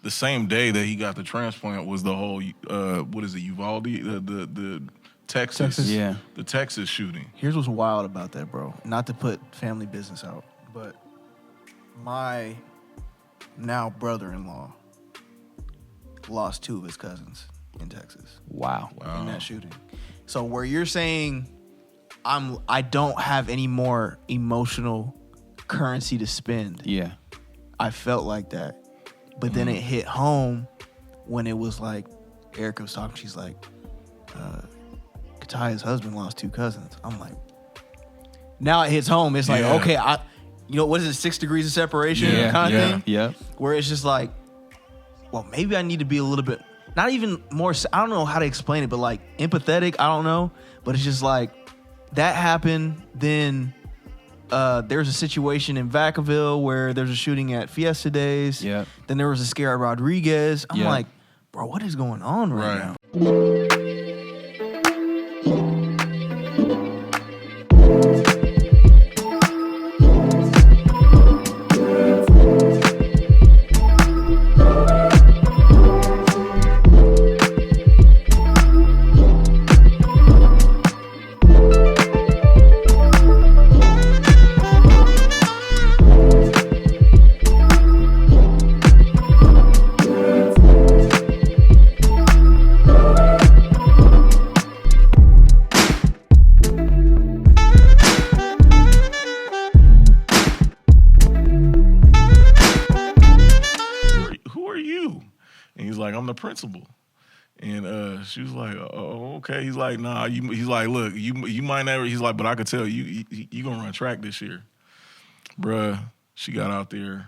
the same day that he got the transplant was the whole what is it, Uvalde, the Texas, the Texas shooting. Here's what's wild about that, bro. Not to put family business out, but my now brother-in-law lost 2 of his cousins in Texas. Wow. In that shooting. So where you're saying I don't have any more emotional currency to spend. Yeah. I felt like that. But then it hit home when it was like Erica was talking, she's like, Kataya's husband lost 2 cousins. I'm like, now it hits home. It's like, okay, what is it, 6 degrees of separation kind of thing? Yeah. Where it's just like, well, maybe I need to be a little bit, not even more, I don't know how to explain it, but like empathetic, I don't know. But it's just like, that happened, then there's a situation in Vacaville where there's a shooting at Fiesta Days. Yeah. Then there was a scare at Rodriguez. I'm like, bro, what is going on right now? Principal, and she was like, "Oh, okay." He's like, "Nah." He's like, "Look, you might never." He's like, "But I could tell you gonna run track this year, bruh." She got out there,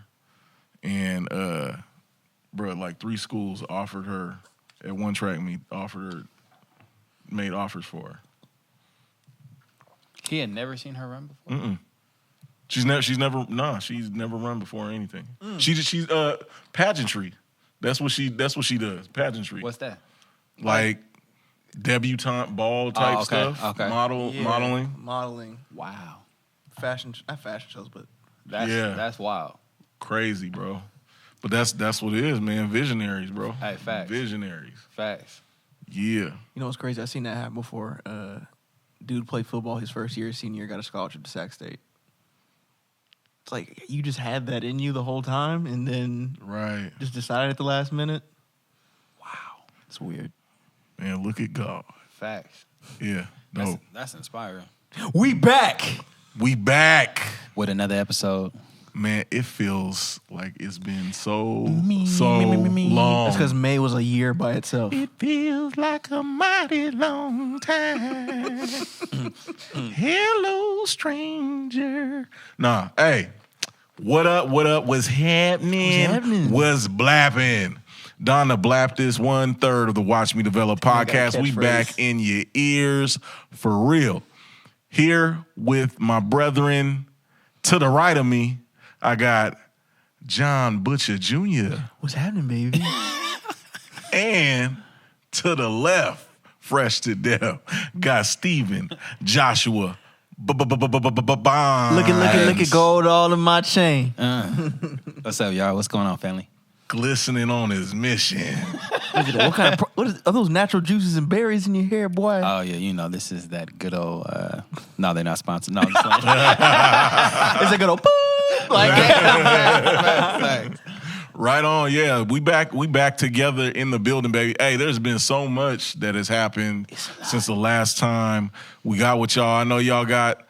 and bruh, like 3 schools offered her at one track meet, made offers for her. He had never seen her run before. She's never run before or anything. She's pageantry. That's what she does. Pageantry. What's that? Like debutante ball type stuff. Okay. Modeling. Modeling. Wow. Not fashion shows, but that's wild. Crazy, bro. But that's what it is, man. Visionaries, bro. Hey, facts. Visionaries. Facts. Yeah. You know what's crazy? I seen that happen before. Dude played football his first year, senior year, got a scholarship to Sac State. It's like you just had that in you the whole time, and then just decided at the last minute. Wow, it's weird. Man, look at God. Facts. Yeah, no, that's inspiring. We back with another episode. Man, it feels like it's been so long. That's because May was a year by itself. It feels like a mighty long time. Hello, stranger. Nah, hey, what up? What's happening? What's blapping? Don The Blaptist, 1/3 of the Watch Me Develop podcast. We back in your ears for real. Here with my brethren to the right of me, I got John Butcher Jr. What's happening, baby? And to the left, fresh to death, got Steven Joshua Bonds. Look at gold all in my chain. What's up, y'all? What's going on, family? Glistening on his mission. Look at that. Are those natural juices and berries in your hair, boy? Oh, yeah, this is that good old... no, they're not sponsored. No, I'm just like... It's a good old... Like that. Right on, yeah. We back together in the building, baby. Hey, there's been so much that has happened since the last time we got with y'all. I know y'all got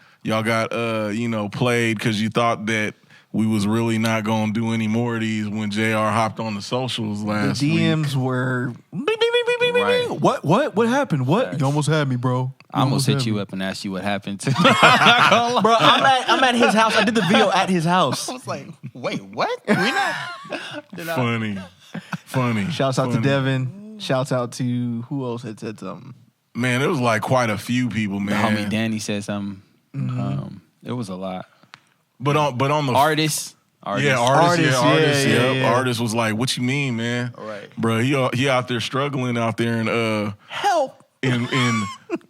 played because you thought that we was really not gonna do any more of these when JR hopped on the socials last week. The DMs were right. What happened? What? Yes. You almost had me, bro. I almost hit you up and asked you what happened to me. Bro, I'm at his house. I did the video at his house. I was like, wait, what? We not Funny. Shouts out to Devin. Shouts out to who else had said something. Man, there was like quite a few people, man. The homie Danny said something. Mm-hmm. It was a lot. But on the artists. Artist was like, "What you mean, man? Right, bro? He out there struggling out there in help in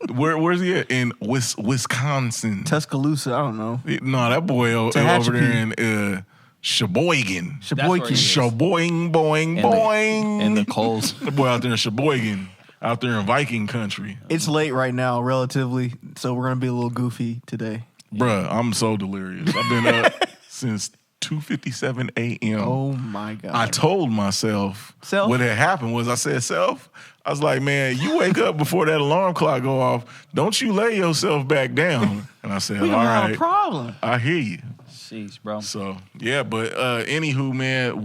where's he at? In Wisconsin, Tuscaloosa. I don't know. No, that boy over there in Sheboygan. Sheboygan. Sheboying, boing, boing. In the coals. Boy, out there in Sheboygan. Out there in Viking country. It's late right now, relatively, so we're going to be a little goofy today. Bruh, I'm so delirious. I've been up since 2:57 a.m. Oh, my God. I told myself Self? what had happened was I said, self, I was like, man, you wake up before that alarm clock go off. Don't you lay yourself back down. And I said, We all don't have a right, problem. I hear you. Jeez, bro. So, yeah, but anywho, man,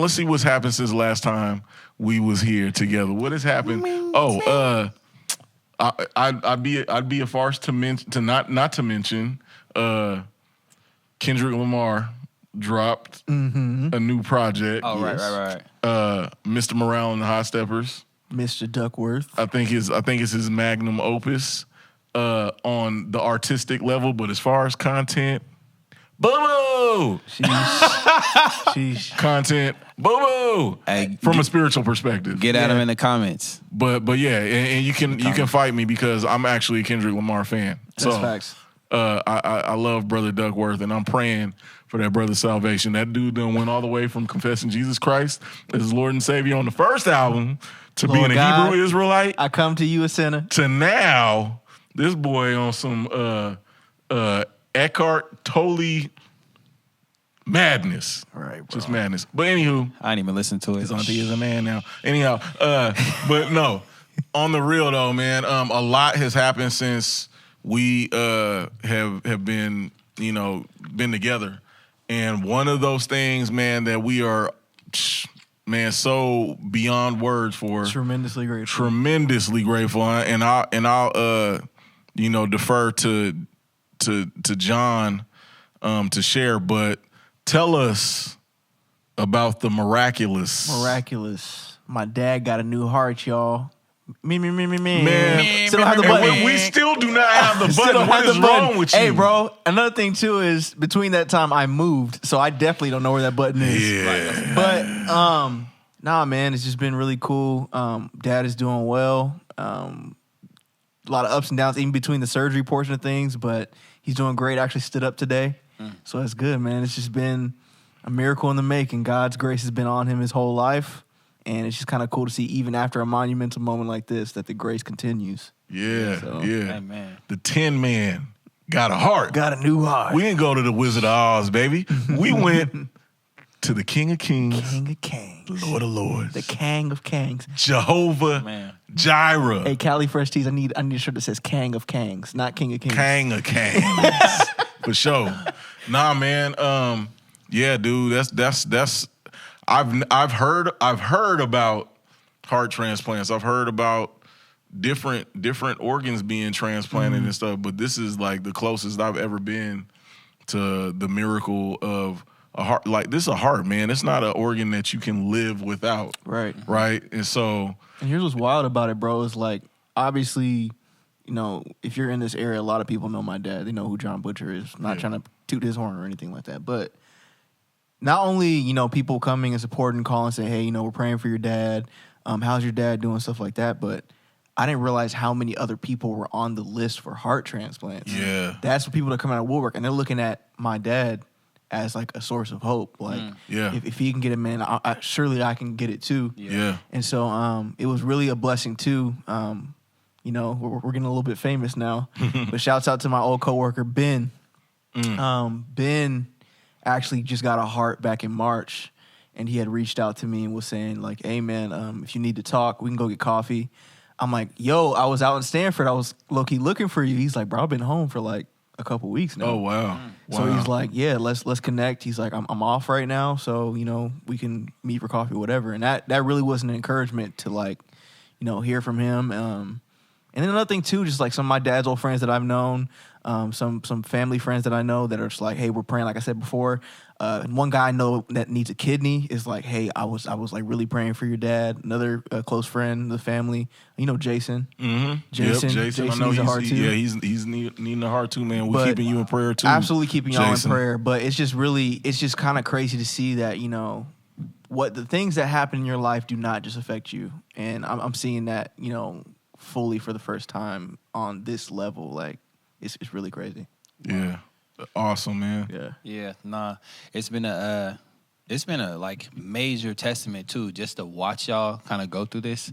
let's see what's happened since the last time we was here together. What has happened? I'd be a farce to not to mention Kendrick Lamar dropped a new project. Oh, right. Mr. Morale and the Hot Steppers. Mr. Duckworth. I think it's his magnum opus on the artistic level, but as far as content, boo-boo! Sheesh. Content, boo-boo! Hey, From a spiritual perspective. Get at him in the comments. But yeah, and you can fight me because I'm actually a Kendrick Lamar fan. That's facts. I love Brother Duckworth, and I'm praying for that brother's salvation. That dude done went all the way from confessing Jesus Christ as his Lord and Savior on the first album to Lord being a God, Hebrew Israelite I come to you a sinner. to now this boy on some Eckhart Tolle madness. All right, bro. Just madness. But anywho, I didn't even listen to it. his auntie is a man now. Anyhow, but no, on the real though, man, a lot has happened since we have been, been together. And one of those things, man, that we are, man, so beyond words for. Tremendously grateful. Tremendously grateful. And I'll defer to John to share, but tell us about the miraculous. Miraculous. My dad got a new heart, y'all. Me. Man, Still don't have the button. we still do not have the Still button. don't What have is the button. wrong with you? Hey, bro, another thing, too, is between that time I moved, so I definitely don't know where that button is. Yeah. But, nah, man, it's just been really cool. Dad is doing well. A lot of ups and downs, even between the surgery portion of things, but he's doing great. Actually stood up today. So that's good, man. It's just been a miracle in the making. God's grace has been on him his whole life. And it's just kind of cool to see, even after a monumental moment like this, that the grace continues. Yeah. Amen. The Tin Man got a heart. Got a new heart. We didn't go to the Wizard of Oz, baby. We went to the King of Kings, King of Kings. the Lord of Lords, The Kang of Kangs. Jehovah Jireh, Hey, Cali Fresh Tees, I need a shirt that says Kang of Kangs, not King of Kings. Kang of Kings, for sure. Nah, man. Yeah, dude. That's. I've heard about heart transplants. I've heard about different organs being transplanted and stuff, but this is like the closest I've ever been to the miracle of a heart. Like, this is a heart, man. It's not an organ that you can live without. Right. And so, And here's what's wild about it, bro, is like, obviously, if you're in this area, a lot of people know my dad. They know who John Butcher is. I'm not trying to toot his horn or anything like that, but not only, people coming and supporting, calling, saying, hey, we're praying for your dad. How's your dad doing? Stuff like that. But I didn't realize how many other people were on the list for heart transplants. yeah. That's what people that come out of woodwork, and they're looking at my dad as like a source of hope. Like, if he can get it, man, surely I can get it too. Yeah. And so it was really a blessing too. We're getting a little bit famous now, but shouts out to my old coworker Ben. Ben actually just got a heart back in March, and he had reached out to me and was saying like, hey man, if you need to talk, we can go get coffee. I'm like, yo, I was out in Stanford. I was low-key looking for you. He's like, bro, I've been home for like a couple weeks now. Oh, wow. So he's like, yeah, let's connect. He's like, I'm off right now, so we can meet for coffee, whatever. And that really was an encouragement to like, hear from him. And then another thing too, just like some of my dad's old friends that I've known, some family friends that I know that are just like, hey, we're praying. Like I said before, and one guy I know that needs a kidney is like, hey, I was like really praying for your dad. Another close friend of the family, Jason. Mm-hmm. Jason. Jason. I know needs a heart too. Yeah, he's needing a heart too, man. We're keeping you in prayer too. Absolutely keeping y'all Jason. in prayer. But it's just kind of crazy to see that, what the things that happen in your life do not just affect you. And I'm seeing that, fully for the first time on this level. Like, it's really crazy. Yeah. Awesome, man. Yeah. Yeah, nah, it's been a like major testament too, just to watch y'all kind of go through this,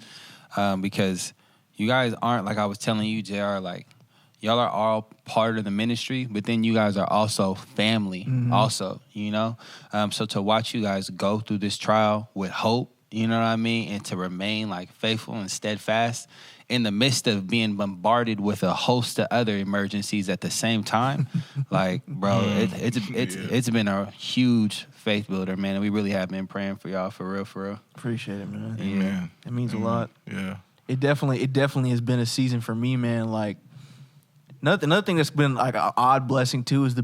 because you guys aren't, like I was telling you, JR, like y'all are all part of the ministry, but then you guys are also family, also, you know. So to watch you guys go through this trial with hope, you know what I mean, and to remain like faithful and steadfast in the midst of being bombarded with a host of other emergencies at the same time, like, bro, it's been a huge faith builder, man. And we really have been praying for y'all, for real, for real. Appreciate it, man. Amen. It means a lot. Yeah. It definitely has been a season for me, man. Like another thing that's been like an odd blessing too is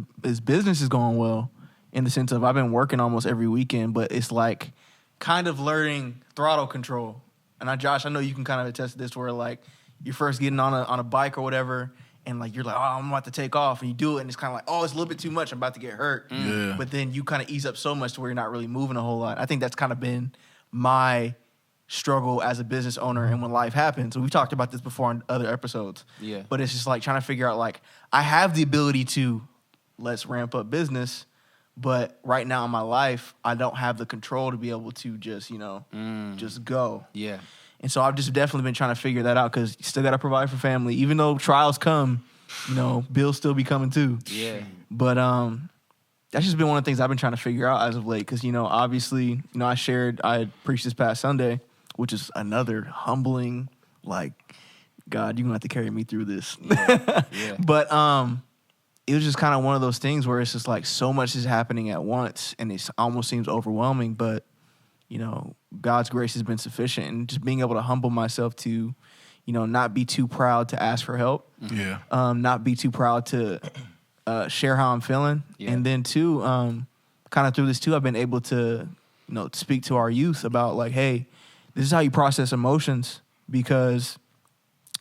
business is going well, in the sense of I've been working almost every weekend, but it's like kind of learning throttle control. And Josh, I know you can kind of attest to this, where like you're first getting on a bike or whatever, and like you're like, oh, I'm about to take off, and you do it, and it's kind of like, oh, it's a little bit too much, I'm about to get hurt. Yeah. But then you kind of ease up so much to where you're not really moving a whole lot. I think that's kind of been my struggle as a business owner, and when life happens. We've talked about this before in other episodes. Yeah. But it's just like trying to figure out, like, I have the ability to let's ramp up business, but right now in my life, I don't have the control to be able to just, just go. Yeah. And so I've just definitely been trying to figure that out, because you still got to provide for family. Even though trials come, bills still be coming too. Yeah. But that's just been one of the things I've been trying to figure out as of late, because, obviously, I had preached this past Sunday, which is another humbling, like, God, you're going to have to carry me through this. Yeah. But it was just kind of one of those things where it's just like so much is happening at once, and it almost seems overwhelming, but God's grace has been sufficient, and just being able to humble myself to, not be too proud to ask for help. Yeah. Not be too proud to share how I'm feeling. Yeah. And then too, kind of through this too, I've been able to, speak to our youth about like, hey, this is how you process emotions, because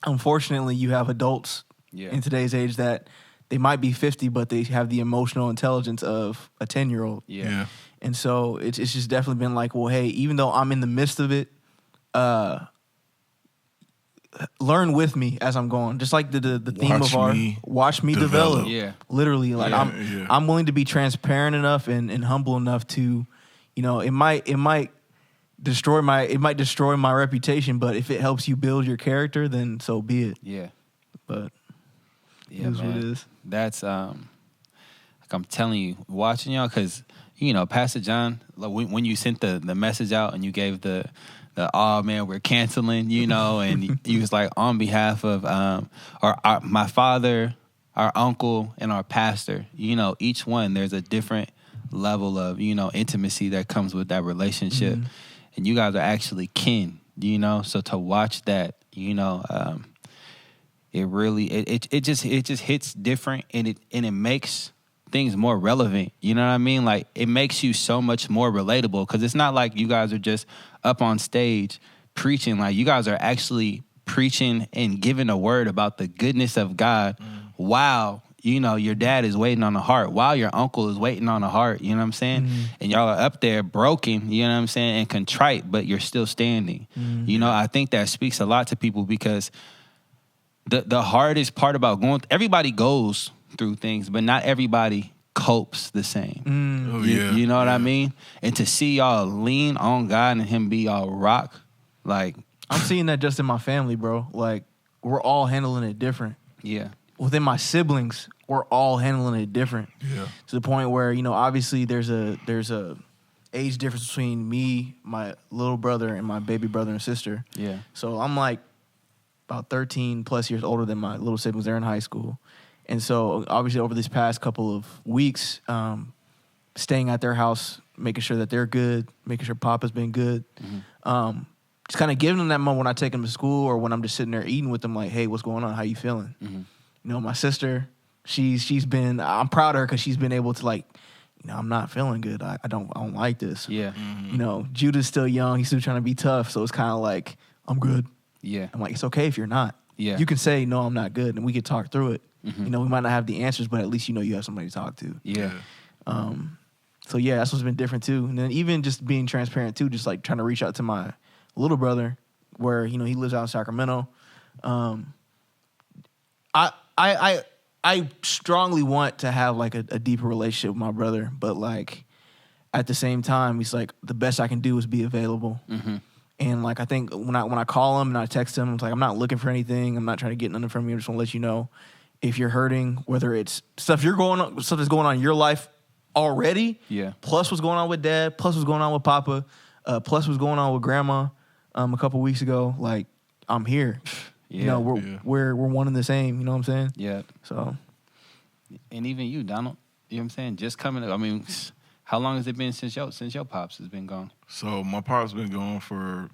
unfortunately you have adults in today's age that they might be 50, but they have the emotional intelligence of a 10-year-old. Yeah. And so it's just definitely been like, well, hey, even though I'm in the midst of it, learn with me as I'm going. Just like the theme of our watch me develop. Yeah. Literally, like I'm willing to be transparent enough and humble enough to, it might destroy my reputation, but if it helps you build your character, then so be it. Yeah. But yeah, it is man. what it is. That's like I'm telling you, watching y'all, because Pastor John, like when you sent the message out and you gave the oh man, we're canceling, and he was like, on behalf of my father, our uncle, and our pastor, each one, there's a different level of intimacy that comes with that relationship, and you guys are actually kin, so to watch that, it really it just hits different, and it makes things more relevant. You know what I mean? Like, it makes you so much more relatable, because it's not like you guys are just up on stage preaching. Like, you guys are actually preaching and giving a word about the goodness of God while, your dad is waiting on the heart, while your uncle is waiting on the heart, you know what I'm saying? And y'all are up there broken, you know what I'm saying, and contrite, but you're still standing. I think that speaks a lot to people, because the hardest part about everybody goes through things, but not everybody copes the same. Oh, yeah. You know what I mean? And to see y'all lean on God and him be y'all rock, like, I'm seeing that just in my family, bro. Like, we're all handling it different. Yeah. Within my siblings, we're all handling it different. Yeah. To the point where, obviously there's a age difference between me, my little brother, and my baby brother and sister. Yeah. So I'm like about 13 plus years older than my little siblings. They're in high school. And so obviously over this past couple of weeks, staying at their house, making sure that they're good, making sure Papa's been good. Just kind of giving them that moment when I take them to school, or when I'm just sitting there eating with them, like, hey, what's going on? How you feeling? My sister, she's been, I'm proud of her, because she's been able to, like, I'm not feeling good. I don't like this. Yeah. Judah's still young. He's still trying to be tough. So it's kind of like, I'm good. Yeah. I'm like, it's okay if you're not. Yeah. You can say, no, I'm not good, and we can talk through it. We might not have the answers, but at least you have somebody to talk to. Yeah. So yeah, that's what's been different too. And then even just being transparent too, just like trying to reach out to my little brother, where he lives out in Sacramento. I I strongly want to have like a deeper relationship with my brother, but like at the same time, he's like the best I can do is be available. Mm-hmm. And like I think when I call him and I text him, it's like I'm not looking for anything. I'm not trying to get nothing from you. I just want to let you know if you're hurting, whether it's stuff that's going on in your life already, plus what's going on with Dad, plus what's going on with Papa, plus what's going on with Grandma. A couple weeks ago, like I'm here. Yeah, you know, we're one and the same. You know what I'm saying? Yeah. So, and even you, Donald. You know what I'm saying? Just coming. I mean, how long has it been since your pops has been gone? So my pops been gone for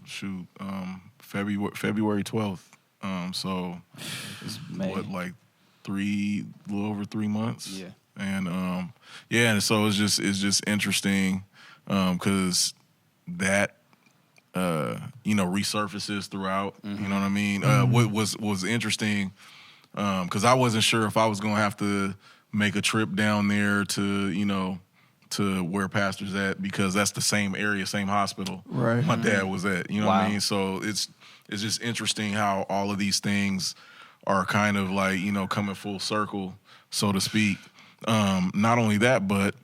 February 12th. So it's like a little over 3 months. Yeah. And and so it's just interesting because that resurfaces throughout. Mm-hmm. You know what I mean? What was interesting because I wasn't sure if I was gonna have to make a trip down there to where Pastor's at, because that's the same area, same hospital my dad was at. You know what I mean? So it's just interesting how all of these things are kind of like, coming full circle, so to speak. Not only that, but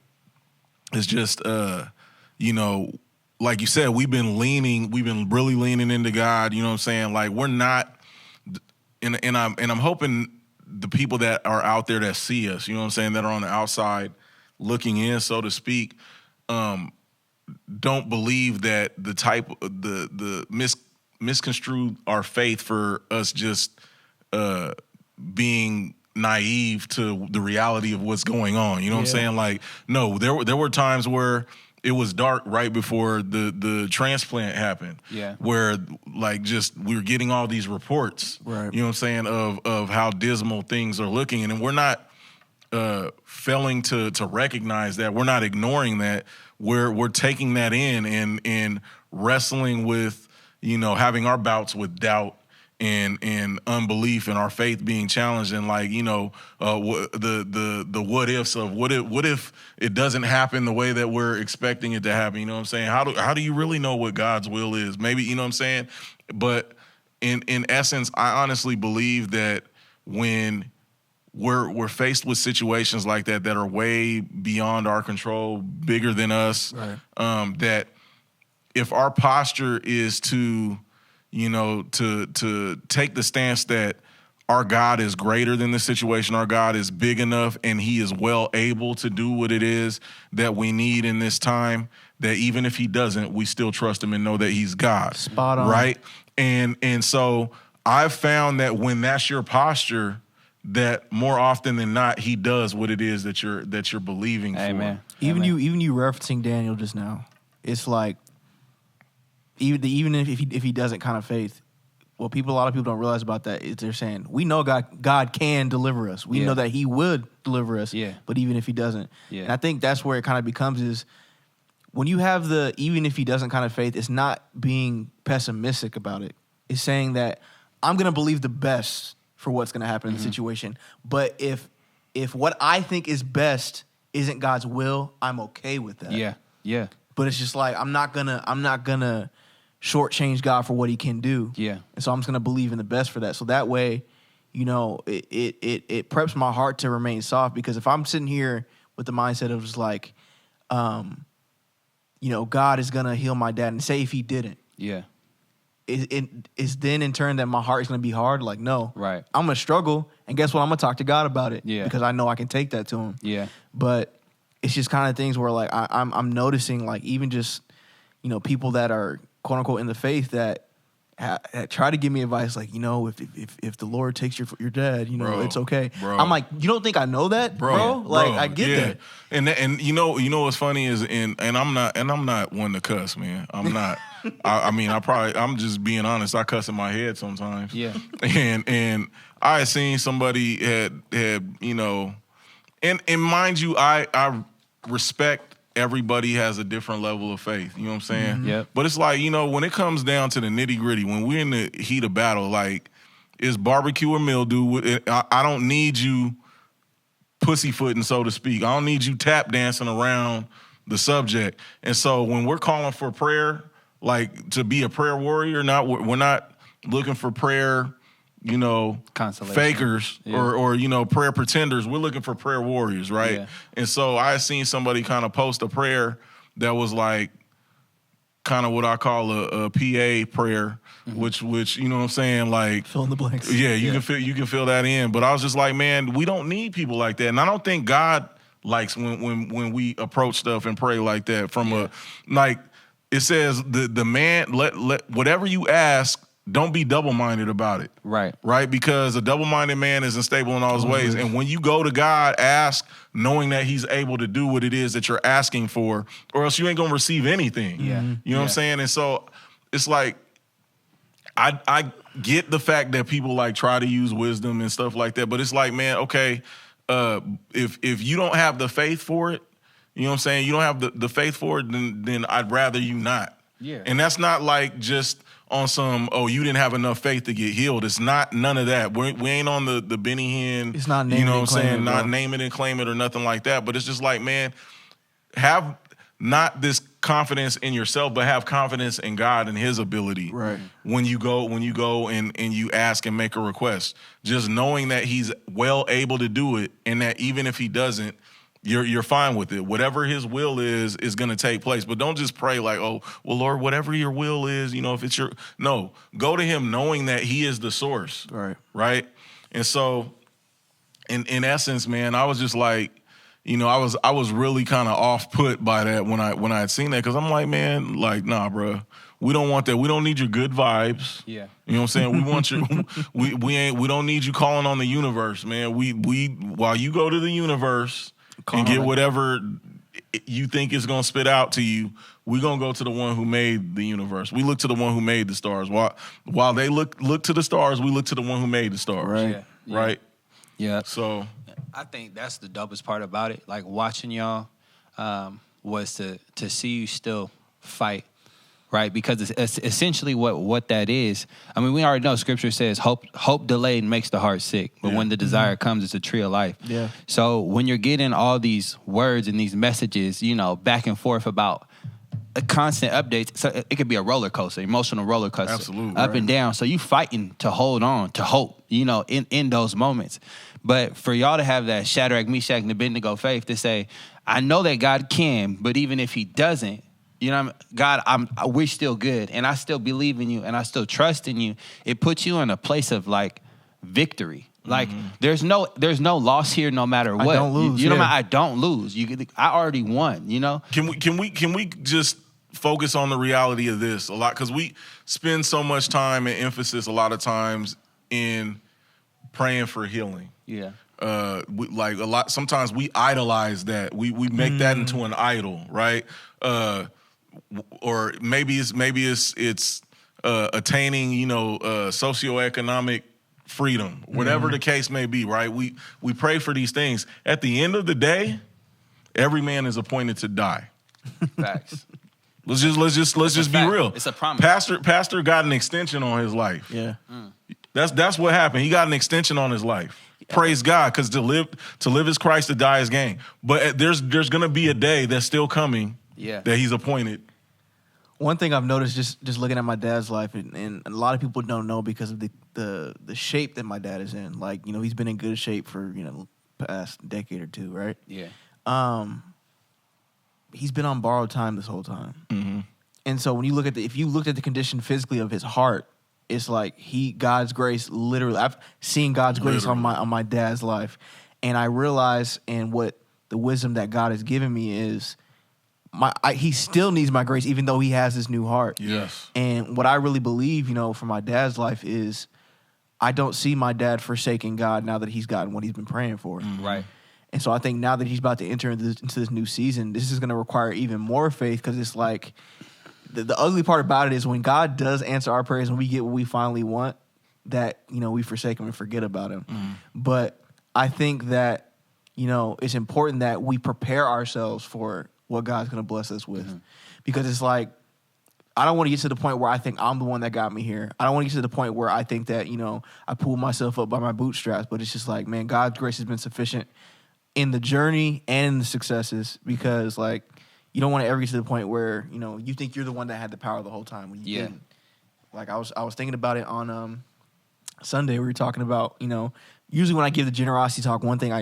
it's just, like you said, we've been really leaning into God. You know what I'm saying? Like we're not, and I'm hoping the people that are out there that see us, you know what I'm saying, that are on the outside looking in, so to speak, don't believe that the misconstrued our faith for us just being naive to the reality of what's going on. You know what I'm saying? Like, no, there were times where it was dark right before the transplant happened. Yeah. Where like just we were getting all these reports. Right. You know what I'm saying, of how dismal things are looking. And we're not failing to recognize that. We're not ignoring that. We're taking that in and wrestling with, having our bouts with doubt and unbelief and our faith being challenged, and like, the what ifs of what if it doesn't happen the way that we're expecting it to happen. You know what I'm saying? How do you really know what God's will is? Maybe, you know what I'm saying? But in essence, I honestly believe that when we're faced with situations like that are way beyond our control, bigger than us, right. That if our posture is to take the stance that our God is greater than the situation, our God is big enough, and he is well able to do what it is that we need in this time, that even if he doesn't, we still trust him and know that he's God. Spot on. Right? And so I've found that when that's your posture, that more often than not, he does what it is that you're believing Amen. for. Even you referencing Daniel just now, it's like, even if he doesn't kind of faith, what a lot of people don't realize about that is they're saying, we know God can deliver us. We know that he would deliver us. Yeah. But even if he doesn't. Yeah. And I think that's where it kind of becomes is when you have the even if he doesn't kind of faith, it's not being pessimistic about it. It's saying that I'm going to believe the best for what's going to happen in the situation. But if what I think is best isn't God's will, I'm okay with that. Yeah. Yeah. But it's just like I'm not gonna shortchange God for what he can do. Yeah. And so I'm just gonna believe in the best for that. So that way, it preps my heart to remain soft, because if I'm sitting here with the mindset of just like, God is gonna heal my dad, and say if he didn't. Yeah. It's then in turn that my heart is gonna be hard. Like, no. Right. I'm gonna struggle, and guess what? I'm gonna talk to God about it. Yeah. Because I know I can take that to him. Yeah. But it's just kind of things where like I'm noticing, like, even just, people that are quote unquote in the faith that try to give me advice, like, if the Lord takes your dad, bro, it's okay. Bro. I'm like, you don't think I know that, bro? Like, I get that. And what's funny is, and I'm not one to cuss, man. I'm not. I'm just being honest. I cuss in my head sometimes. Yeah. And I had seen somebody had and mind you, I respect everybody has a different level of faith. You know what I'm saying? Mm-hmm. Yep. But it's like, when it comes down to the nitty gritty, when we're in the heat of battle, like, it's barbecue or mildew. I don't need you pussyfooting, so to speak. I don't need you tap dancing around the subject. And so when we're calling for prayer, like, to be a prayer warrior, we're not looking for prayer Consolation. fakers or prayer pretenders. We're looking for prayer warriors, right? Yeah. And so I seen somebody kind of post a prayer that was like kind of what I call a PA prayer, which you know what I'm saying, like Fill in the blanks. Yeah, you can fill that in. But I was just like, man, we don't need people like that, and I don't think God likes when we approach stuff and pray like that. It says the man let whatever you ask. Don't be double-minded about it. Right. Right? Because a double-minded man is unstable in all his ways. And when you go to God, ask knowing that he's able to do what it is that you're asking for, or else you ain't going to receive anything. Yeah. You know what I'm saying? And so it's like, I get the fact that people like try to use wisdom and stuff like that, but it's like, man, okay, if you don't have the faith for it, you know what I'm saying? You don't have the faith for it, then I'd rather you not. Yeah. And that's not like just on some, you didn't have enough faith to get healed. It's not none of that. We ain't on the Benny Hinn. It's not name it and claim it, bro. Not name it and claim it or nothing like that. But it's just like, man, have not this confidence in yourself, but have confidence in God and his ability. Right. When you go and you ask and make a request. Just knowing that he's well able to do it, and that even if he doesn't, you're fine with it. Whatever his will is going to take place. But don't just pray like, oh, well, Lord, whatever your will is, if it's no, go to him knowing that he is the source. Right. Right. And so in essence, man, I was just like, I was really kind of off put by that when I had seen that. Cause I'm like, man, like, nah, bro, we don't want that. We don't need your good vibes. Yeah. You know what I'm saying? We want you, we don't need you calling on the universe, man. We while you go to the universe, and get whatever you think is going to spit out to you, we're going to go to the one who made the universe. We look to the one who made the stars. While they look to the stars, we look to the one who made the stars. Right. Yeah. Right? Yeah. So I think that's the dopest part about it. Like watching y'all was to see you still fight. Right, because it's essentially what that is. I mean, we already know Scripture says hope delayed makes the heart sick, but when the desire comes, it's a tree of life. Yeah. So when you're getting all these words and these messages, back and forth about a constant updates, so it could be a roller coaster, emotional roller coaster, absolutely, up and down. So you fighting to hold on to hope, in those moments. But for y'all to have that Shadrach, Meshach, and Abednego faith to say, I know that God can, but even if He doesn't. God, we're still good, and I still believe in you, and I still trust in you. It puts you in a place of like victory. Like there's no loss here, no matter what. I don't lose. I don't lose. I already won. Can we just focus on the reality of this a lot, because we spend so much time and emphasis a lot of times in praying for healing. Yeah. Sometimes we idolize that. We make that into an idol, right? Or maybe it's attaining, socioeconomic freedom, whatever the case may be, right? We pray for these things. At the end of the day, every man is appointed to die. Facts. Let's just be real. It's a promise. Pastor got an extension on his life. Yeah. That's what happened. He got an extension on his life. Praise God, because to live is Christ, to die is gain. But there's gonna be a day that's still coming. Yeah. That he's appointed. One thing I've noticed just looking at my dad's life, and a lot of people don't know because of the shape that my dad is in. Like, he's been in good shape for, past decade or two, right? Yeah. He's been on borrowed time this whole time. Mm-hmm. And so when you look at if you looked at the condition physically of his heart, it's like God's grace, literally, I've seen God's grace on my dad's life. And I realize, and what the wisdom that God has given me is, he still needs my grace, even though he has this new heart. Yes. And what I really believe, for my dad's life is, I don't see my dad forsaking God now that he's gotten what he's been praying for. Mm-hmm. Right. And so I think now that he's about to enter into this new season, this is going to require even more faith, because it's like the ugly part about it is when God does answer our prayers and we get what we finally want, that, we forsake him and forget about him. Mm-hmm. But I think that, it's important that we prepare ourselves for what God's going to bless us with. Because it's like, I don't want to get to the point where I think I'm the one that got me here. I don't want to get to the point where I think that, I pulled myself up by my bootstraps. But it's just like, man, God's grace has been sufficient in the journey and in the successes, because like, you don't want to ever get to the point where, you think you're the one that had the power the whole time when you didn't. Like I was thinking about it on Sunday we were talking about, usually when I give the generosity talk, one thing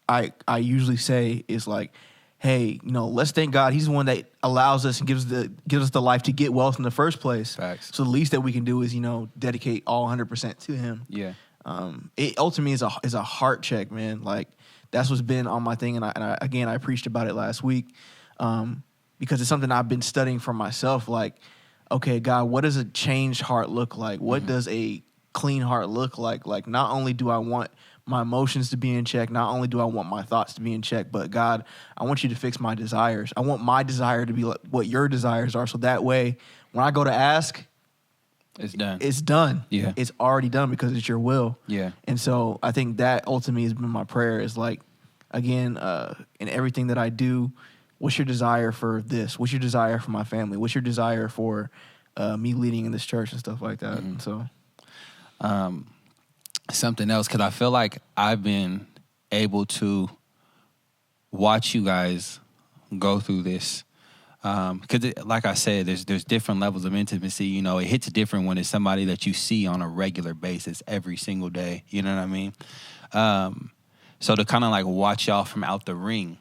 I usually say is like, hey, let's thank God. He's the one that allows us and gives us the life to get wealth in the first place. Facts. So the least that we can do is, dedicate all 100% to him. Yeah. It ultimately is a heart check, man. Like that's what's been on my thing, and I preached about it last week, because it's something I've been studying for myself. Like, okay, God, what does a changed heart look like? What does a clean heart look like? Like, not only do I want my emotions to be in check, not only do I want my thoughts to be in check, but God, I want you to fix my desires. I want my desire to be like what your desires are, so that way when I go to ask, it's done. It's done. Yeah. It's already done because it's your will. Yeah. And so I think that ultimately has been my prayer is like, again, in everything that I do, what's your desire for this? What's your desire for my family? What's your desire for me leading in this church and stuff like that? And so, something else, because I feel like I've been able to watch you guys go through this. Because, like I said, there's different levels of intimacy. It hits different when it's somebody that you see on a regular basis every single day. You know what I mean? So to kind of like watch y'all from out the ring,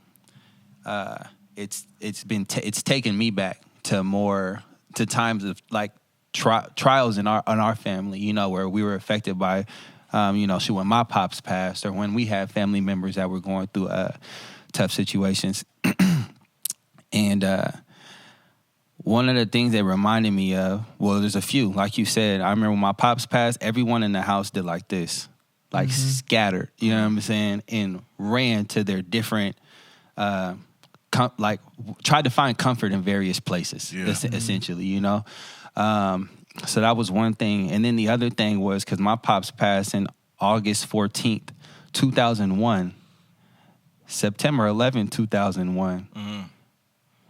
it's taken me back to times of like trials in our family. Where we were affected by, when my pops passed, or when we had family members that were going through tough situations, and one of the things they reminded me of, well, there's a few. Like you said, I remember when my pops passed, everyone in the house did like this, like scattered, you know what I'm saying, and ran to their different, tried to find comfort in various places, essentially, So that was one thing. And then the other thing was, because my pops passed in August 14th, 2001, September 11th, 2001.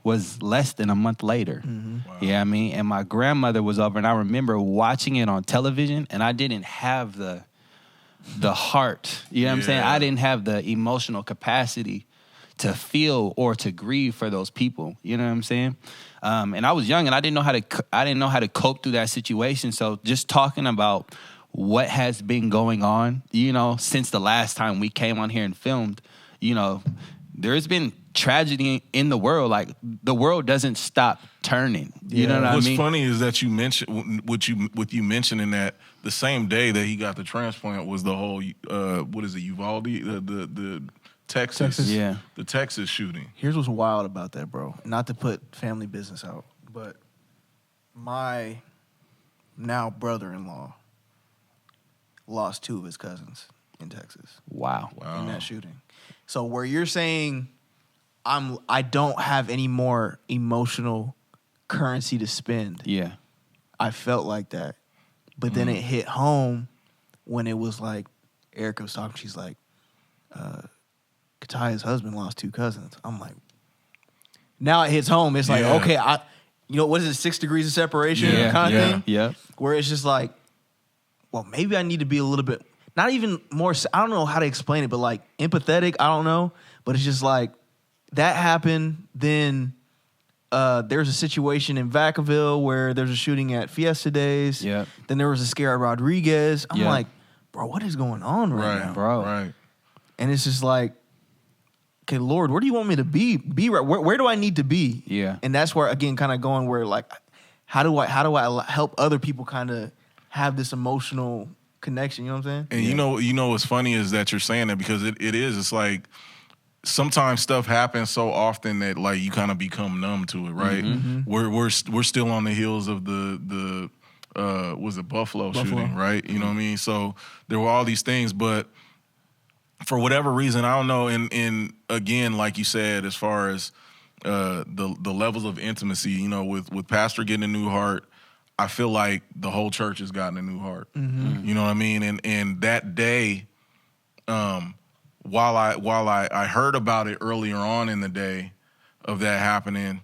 Was less than a month later. Wow. Yeah, I mean, and my grandmother was over, and I remember watching it on television, and I didn't have the heart. You know what I'm saying? I didn't have the emotional capacity to feel or to grieve for those people. You know what I'm saying? And I was young, and I didn't know how to cope through that situation. So just talking about what has been going on, since the last time we came on here and filmed, there's been tragedy in the world. Like, the world doesn't stop turning. You know what I mean? What's funny is that you mentioned with you mentioning that the same day that he got the transplant was the whole Uvalde, the Texas, the Texas shooting. Here's what's wild about that, bro. Not to put family business out, but my now brother-in-law lost 2 of his cousins in Texas. Wow. In that shooting. So where you're saying I don't have any more emotional currency to spend. Yeah. I felt like that. But then it hit home when it was like Erica was talking, she's like, Kataya's husband lost 2 cousins. I'm like, now it hits home. It's like, okay, what is it, 6 degrees of separation kind of thing? Yeah. Where it's just like, well, maybe I need to be a little bit, not even more, I don't know how to explain it, but like empathetic, I don't know. But it's just like, that happened, then there's a situation in Vacaville where there's a shooting at Fiesta Days. Yeah. Then there was a scare at Rodriguez. I'm like, bro, what is going on right now? Bro. Right. And it's just like, okay, Lord, where do you want me to be? Be right. Where do I need to be? Yeah. And that's where, again, kind of going where like, how do I help other people kind of have this emotional connection? You know what I'm saying? And you know what's funny is that you're saying that because it's like, sometimes stuff happens so often that like you kind of become numb to it, right? We're still on the heels of the was it Buffalo shooting, right? You know what I mean? So there were all these things, but for whatever reason, I don't know. And again, like you said, as far as the levels of intimacy, with Pastor getting a new heart, I feel like the whole church has gotten a new heart. You know what I mean? And that day, while I heard about it earlier on in the day of that happening,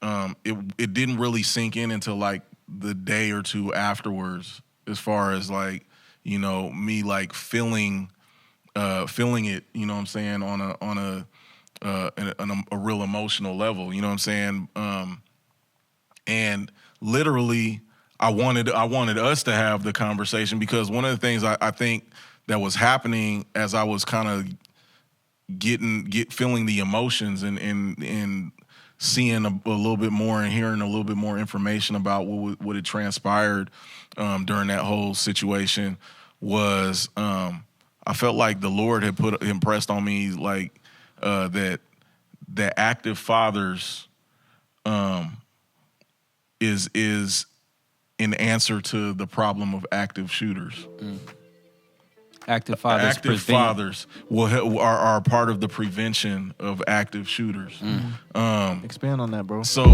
it didn't really sink in until like the day or two afterwards, as far as like, me like feeling it, you know what I'm saying, on a real emotional level, you know what I'm saying? And literally I wanted us to have the conversation, because one of the things I think that was happening as I was kind of feeling the emotions and seeing a little bit more and hearing a little bit more information about what had transpired during that whole situation was I felt like the Lord had impressed on me like that active fathers is an answer to the problem of active shooters. Active fathers. Active fathers are part of the prevention of active shooters. Expand on that, bro. So